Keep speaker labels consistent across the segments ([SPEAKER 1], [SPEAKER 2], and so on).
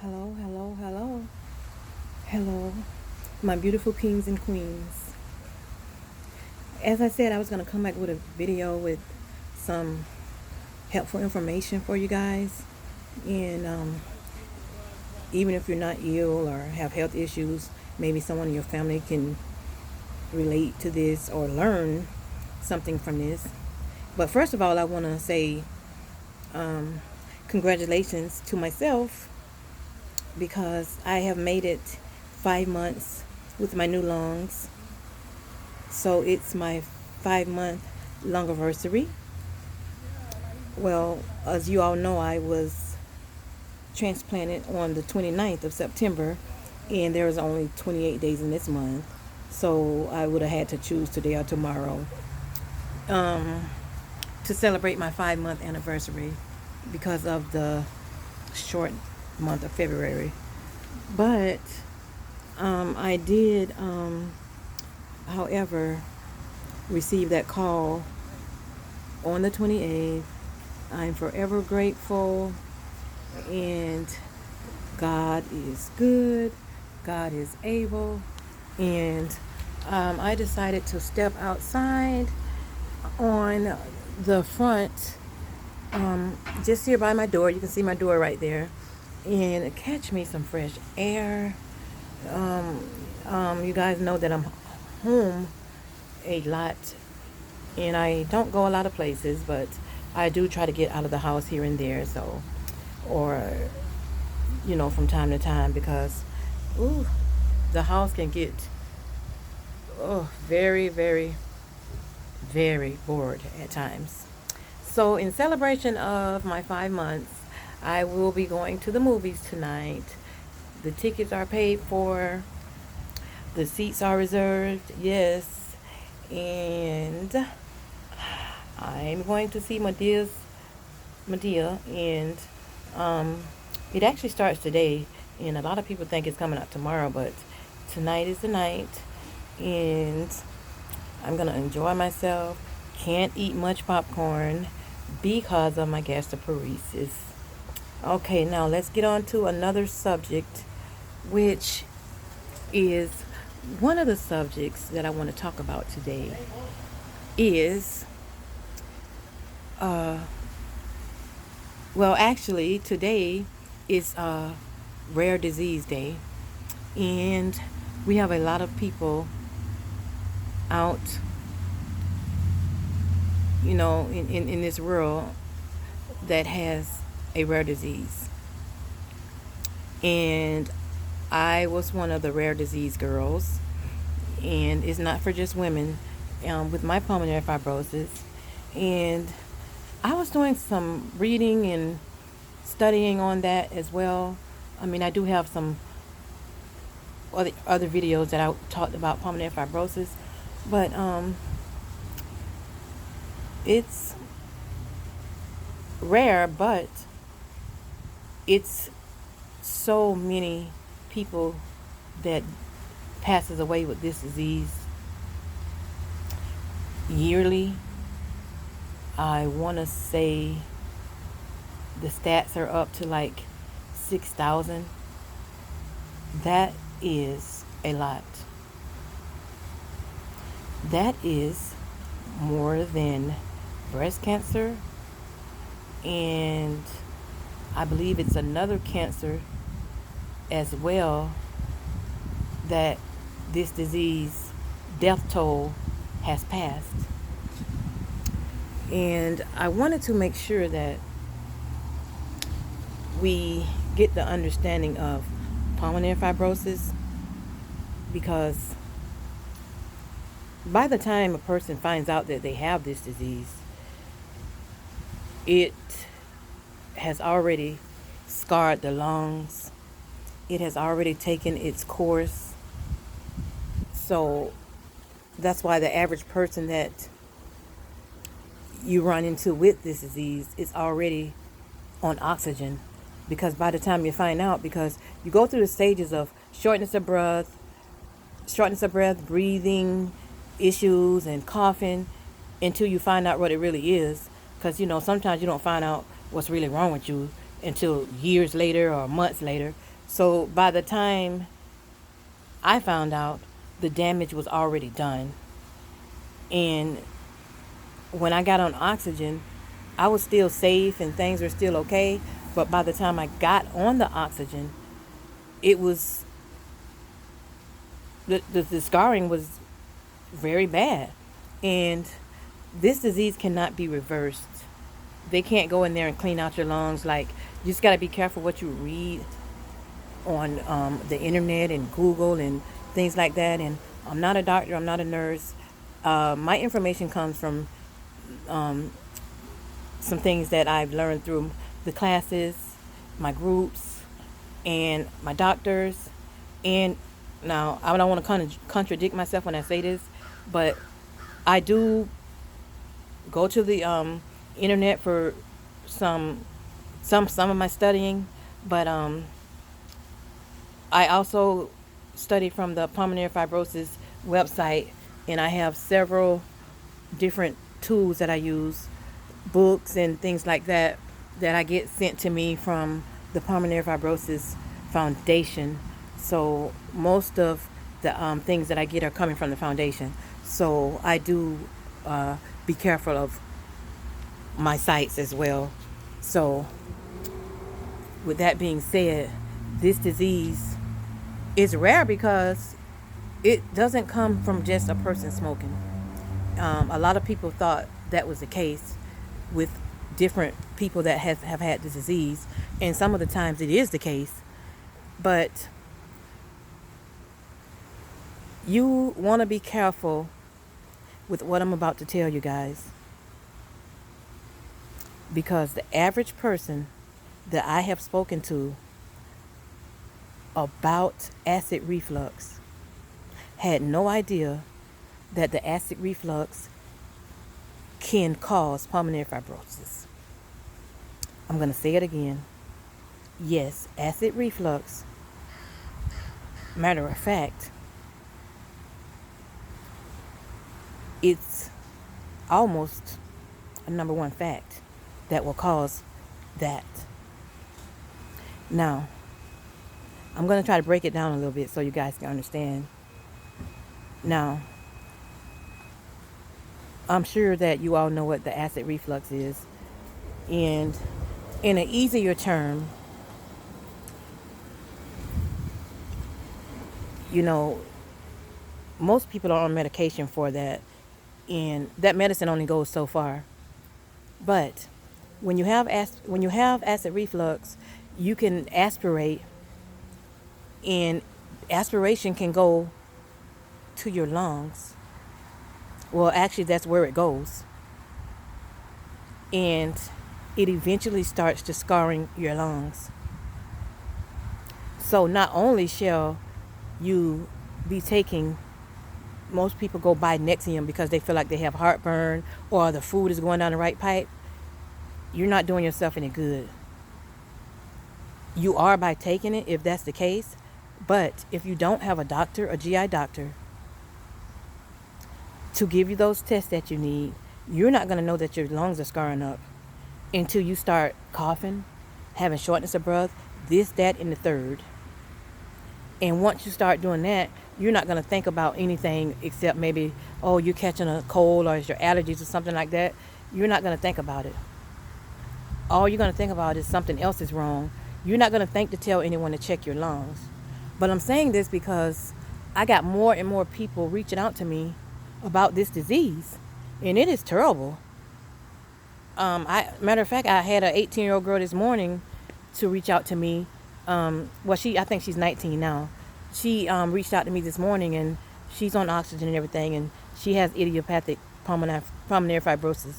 [SPEAKER 1] Hello, hello, hello, hello, my beautiful kings and queens. As I said, I was going to come back with a video with some helpful information for you guys. And even if you're not ill or have health issues, maybe someone in your family can relate to this or learn something from this. But first of all, I want to say congratulations to myself because I have made it 5 months with my new lungs. So it's my 5 month lungaversary. Well, as you all know, I was transplanted on the 29th of September, and there was only 28 days in this month. So I would have had to choose today or tomorrow to celebrate my 5 month anniversary because of the short month of February. But I did, however, receive that call on the 28th. I'm forever grateful, and God is good, God is able, and I decided to step outside on the front, just here by my door. You can see my door right there, and catch me some fresh air. You guys know that I'm home a lot, and I don't go a lot of places, but I do try to get out of the house here and there. So, or from time to time, because ooh, the house can get very, very, very bored at times. So, in celebration of my 5 months, I will be going to the movies tonight. The tickets are paid for. The seats are reserved. Yes, and I'm going to see Medea, and it actually starts today, and a lot of people think it's coming out tomorrow, but tonight is the night, and I'm gonna enjoy myself. Can't eat much popcorn because of my gastroparesis. Okay, now let's get on to another subject, which is one of the subjects that I want to talk about today is well, actually, today is Rare Disease Day, and we have a lot of people out, in this world that has a rare disease. And I was one of the rare disease girls, and it's not for just women, with my pulmonary fibrosis. And I was doing some reading and studying on that as well. I mean, I do have some other videos that I talked about pulmonary fibrosis, but it's rare, but it's so many people that passes away with this disease yearly. I want to say the stats are up to like 6,000. That is a lot. That is more than breast cancer, and I believe it's another cancer as well that this disease death toll has passed. And I wanted to make sure that we get the understanding of pulmonary fibrosis, because by the time a person finds out that they have this disease, it has already scarred the lungs. It has already taken its course. So that's why the average person that you run into with this disease is already on oxygen, because by the time you find out, because you go through the stages of shortness of breath, breathing issues, and coughing, until you find out what it really is. Because sometimes you don't find out what's really wrong with you until years later or months later. So by the time I found out, the damage was already done. And when I got on oxygen, I was still safe and things were still okay. But by the time I got on the oxygen, it was the scarring was very bad. And this disease cannot be reversed. They can't go in there and clean out your lungs. Like, you just got to be careful what you read on the internet and Google and things like that. And I'm not a doctor, I'm not a nurse. My information comes from some things that I've learned through the classes, my groups, and my doctors. And now, I don't want to contradict myself when I say this, but I do go to the internet for some some of my studying, but I also study from the pulmonary fibrosis website, and I have several different tools that I use, books and things like that, that I get sent to me from the Pulmonary Fibrosis Foundation. So most of the things that I get are coming from the foundation. So I do be careful of my sites as well. So with that being said, this disease is rare because it doesn't come from just a person smoking. A lot of people thought that was the case with different people that have had the disease, and some of the times it is the case. But you want to be careful with what I'm about to tell you guys, because the average person that I have spoken to about acid reflux had no idea that the acid reflux can cause pulmonary fibrosis. I'm going to say it again. Yes, acid reflux. Matter of fact, it's almost a number one fact that will cause that. Now, I'm going to try to break it down a little bit so you guys can understand. Now, I'm sure that you all know what the acid reflux is. And in an easier term, you know, most people are on medication for that. And that medicine only goes so far. But when you have acid reflux, you can aspirate, and aspiration can go to your lungs. Well, actually, that's where it goes. And it eventually starts to scarring your lungs. So not only shall you be taking, most people go buy Nexium because they feel like they have heartburn or the food is going down the right pipe. You're not doing yourself any good. You are by taking it if that's the case. But if you don't have a doctor, a GI doctor, to give you those tests that you need, you're not going to know that your lungs are scarring up until you start coughing, having shortness of breath, this, that, and the third. And once you start doing that, you're not going to think about anything except maybe, oh, you're catching a cold or it's your allergies or something like that. You're not going to think about it. All you're going to think about is something else is wrong. You're not going to think to tell anyone to check your lungs. But I'm saying this because I got more and more people reaching out to me about this disease, and it is terrible. Matter of fact, I had an 18-year-old girl this morning to reach out to me. I think she's 19 now. She reached out to me this morning, and she's on oxygen and everything, and she has idiopathic pulmonary fibrosis.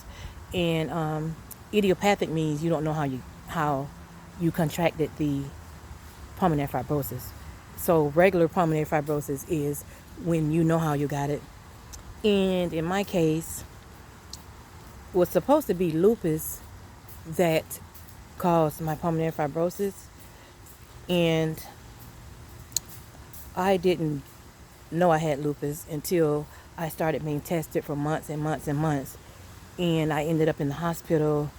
[SPEAKER 1] And idiopathic means you don't know how you contracted the pulmonary fibrosis. So regular pulmonary fibrosis is when you know how you got it. And in my case, it was supposed to be lupus that caused my pulmonary fibrosis. And I didn't know I had lupus until I started being tested for months and months and months. And I ended up in the hospital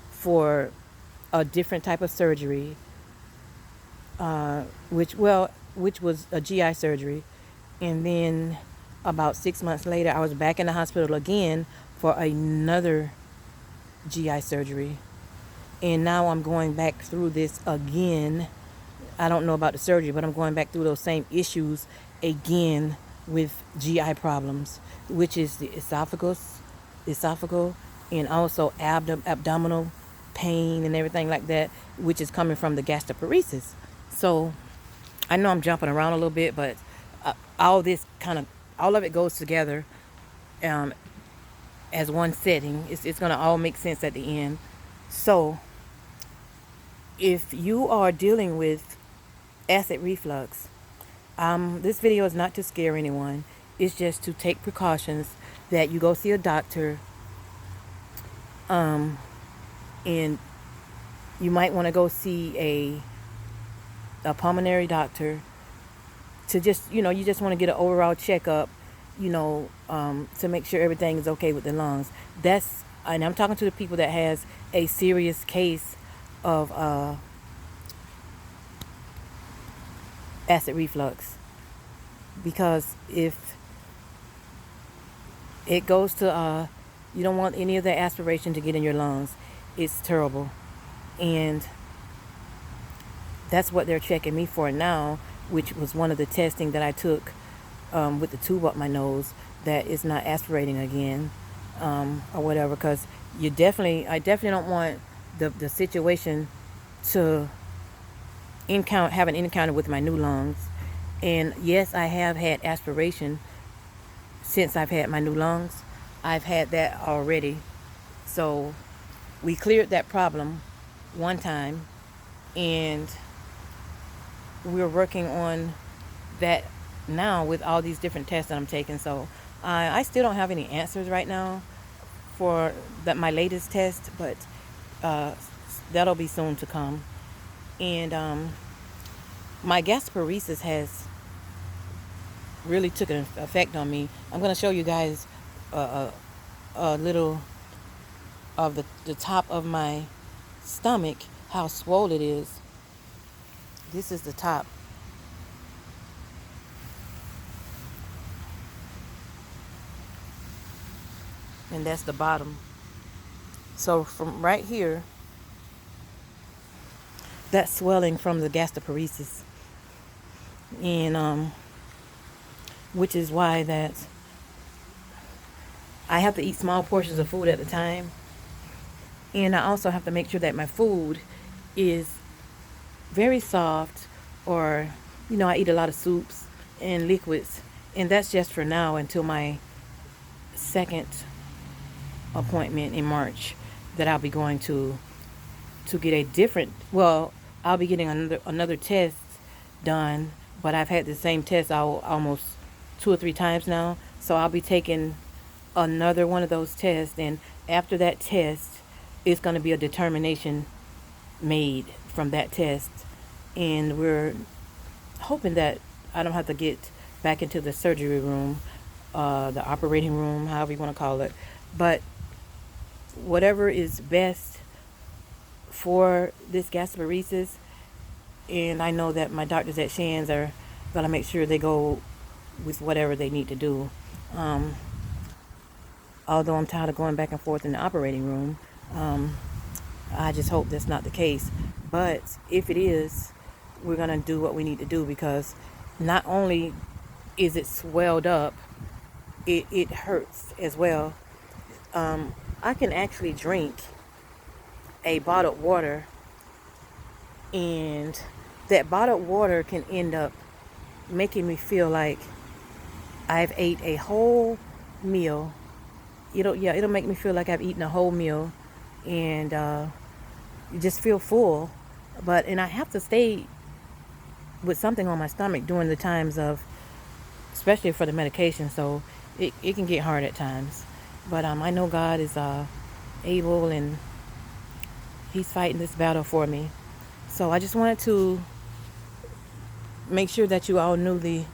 [SPEAKER 1] for a different type of surgery. which was a GI surgery. And then about 6 months later, I was back in the hospital again for another GI surgery. And now I'm going back through this again. I don't know about the surgery, but I'm going back through those same issues again with GI problems, which is the esophageal, and also abdominal pain and everything like that, which is coming from the gastroparesis. So I know I'm jumping around a little bit, but all this all of it goes together um, as one setting. It's going to all make sense at the end. So if you are dealing with acid reflux, this video is not to scare anyone. It's just to take precautions that you go see a doctor, and you might want to go see a pulmonary doctor to just, you just want to get an overall checkup, to make sure everything is okay with the lungs. And I'm talking to the people that has a serious case of acid reflux, because if it goes to you don't want any of the aspiration to get in your lungs. It's terrible. And that's what they're checking me for now, which was one of the testing that I took with the tube up my nose, that is not aspirating again, or whatever, because I definitely don't want the situation to have an encounter with my new lungs. And yes, I have had aspiration since I've had my new lungs. I've had that already. So we cleared that problem one time, and we're working on that now with all these different tests that I'm taking. So I still don't have any answers right now for my latest test, but that'll be soon to come. And my gastroparesis has really took an effect on me. I'm going to show you guys a little of the top of my stomach, how swollen it is. This is the top. And that's the bottom. So from right here, that's swelling from the gastroparesis. And which is why that I have to eat small portions of food at a time. And I also have to make sure that my food is very soft, or, I eat a lot of soups and liquids. And that's just for now until my second appointment in March, that I'll be going to get I'll be getting another test done, but I've had the same test almost 2 or 3 times now. So I'll be taking another one of those tests, and after that test, it's going to be a determination made from that test. And we're hoping that I don't have to get back into the surgery room, the operating room, however you want to call it. But whatever is best for this gastroparesis, and I know that my doctors at Shands are going to make sure they go with whatever they need to do. Although I'm tired of going back and forth in the operating room, I just hope that's not the case. But if it is, we're going to do what we need to do, because not only is it swelled up, it hurts as well. I can actually drink a bottled water, and that bottled water can end up making me feel like I've ate a whole meal. It'll make me feel like I've eaten a whole meal, and you just feel full. And I have to stay with something on my stomach during the times of, especially for the medication, so it can get hard at times. But I know God is able, and He's fighting this battle for me. So I just wanted to make sure that you all knew the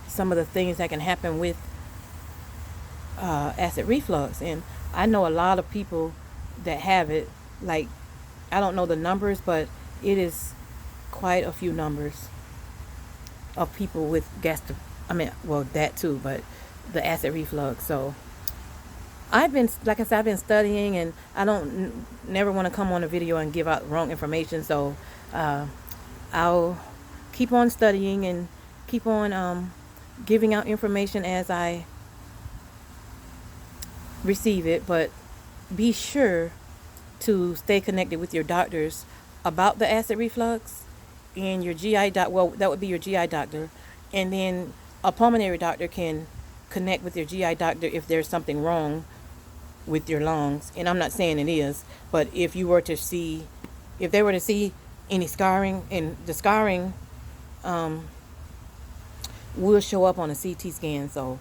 [SPEAKER 1] some of the things that can happen with acid reflux. And I know a lot of people that have it. Like, I don't know the numbers, but it is quite a few numbers of people with I mean, well, that too, but the acid reflux. So I've been, like I said, I've been studying, and I don't never want to come on a video and give out wrong information. So uh, I'll keep on studying and keep on giving out information as I receive it. But be sure to stay connected with your doctors about the acid reflux, and your GI doc. Well, that would be your GI doctor, and then a pulmonary doctor can connect with your GI doctor if there's something wrong with your lungs. And I'm not saying it is, but if they were to see any scarring, and the scarring will show up on a CT scan. So,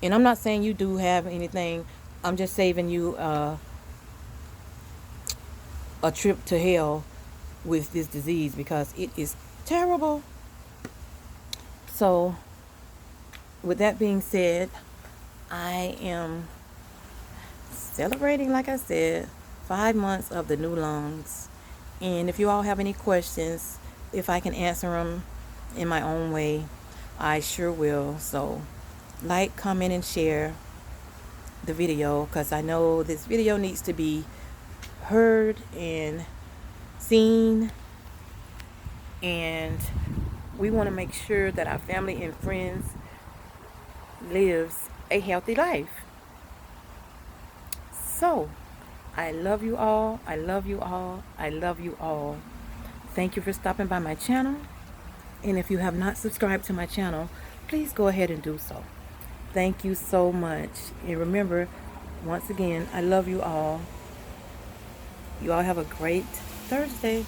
[SPEAKER 1] and I'm not saying you do have anything. I'm just saving you a trip to hell with this disease, because it is terrible. So, with that being said, I am celebrating, like I said, 5 months of the new lungs. And if you all have any questions, if I can answer them in my own way, I sure will. So, like, comment, and share the video, because I know this video needs to be heard and seen, and we want to make sure that our family and friends lives a healthy life. So, I love you all. I love you all. I love you all. Thank you for stopping by my channel. And if you have not subscribed to my channel, please go ahead and do so. Thank you so much. And remember, once again, I love you all. You all have a great Thursday.